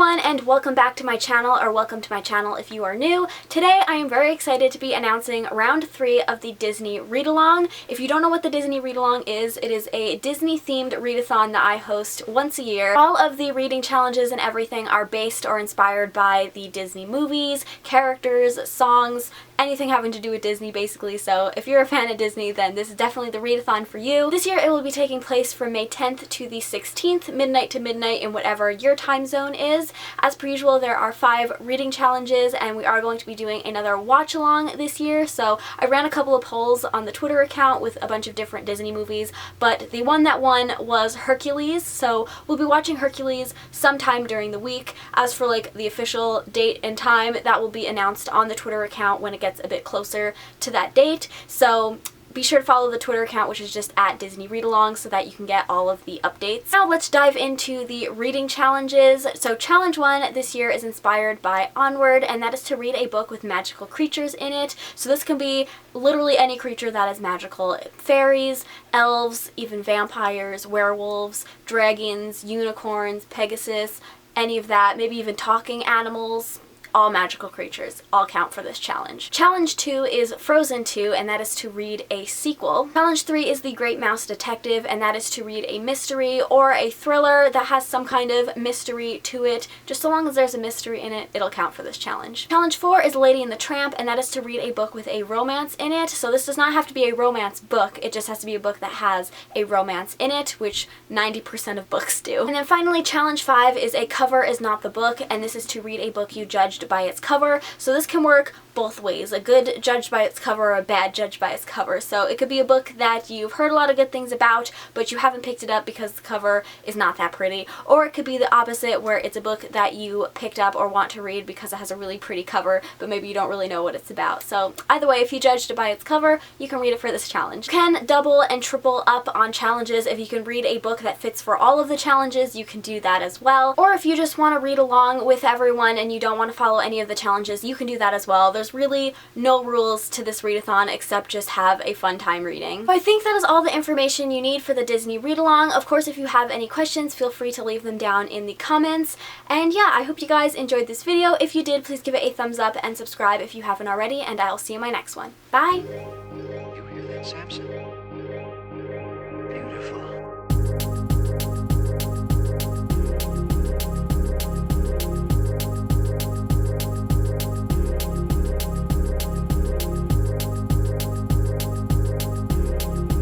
everyone, and welcome back to my channel, or welcome to my channel if you are new. Today I am very excited to be announcing round 3 of the Disney read-along. If you don't know what the Disney read-along is, it is a Disney-themed readathon that I host once a year. All of the reading challenges and everything are based or inspired by the Disney movies, characters, songs, anything having to do with Disney basically, so if you're a fan of Disney then this is definitely the readathon for you. This year it will be taking place from May 10th to the 16th, midnight to midnight in whatever your time zone is. As per usual, there are 5 reading challenges and we are going to be doing another watch along this year, so I ran a couple of polls on the Twitter account with a bunch of different Disney movies, but the one that won was Hercules, so we'll be watching Hercules sometime during the week. As for like the official date and time, that will be announced on the Twitter account when it gets a bit closer to that date, so be sure to follow the Twitter account, which is just at Disney Readalong, so that you can get all of the updates. Now let's dive into the reading challenges. So challenge 1 this year is inspired by Onward, and that is to read a book with magical creatures in it. So this can be literally any creature that is magical. Fairies, elves, even vampires, werewolves, dragons, unicorns, Pegasus, any of that, maybe even talking animals. All magical creatures all count for this challenge. Challenge 2 is Frozen 2, and that is to read a sequel. Challenge 3 is The Great Mouse Detective, and that is to read a mystery or a thriller that has some kind of mystery to it. Just so long as there's a mystery in it, it'll count for this challenge. Challenge 4 is Lady and the Tramp, and that is to read a book with a romance in it. So this does not have to be a romance book, it just has to be a book that has a romance in it, which 90% of books do. And then finally, Challenge 5 is A Cover Is Not the Book, and this is to read a book you judged by its cover. So this can work both ways, a good judged by its cover or a bad judged by its cover. So it could be a book that you've heard a lot of good things about, but you haven't picked it up because the cover is not that pretty. Or it could be the opposite, where it's a book that you picked up or want to read because it has a really pretty cover, but maybe you don't really know what it's about. So either way, if you judged it by its cover, you can read it for this challenge. You can double and triple up on challenges. If you can read a book that fits for all of the challenges, you can do that as well. Or if you just want to read along with everyone and you don't want to follow any of the challenges, you can do that as well. There's really no rules to this readathon except just have a fun time reading. So I think that is all the information you need for the Disney read-along. Of course, if you have any questions, feel free to leave them down in the comments. And yeah, I hope you guys enjoyed this video. If you did, please give it a thumbs up and subscribe if you haven't already, and I'll see you in my next one. Bye! You hear that, Samson?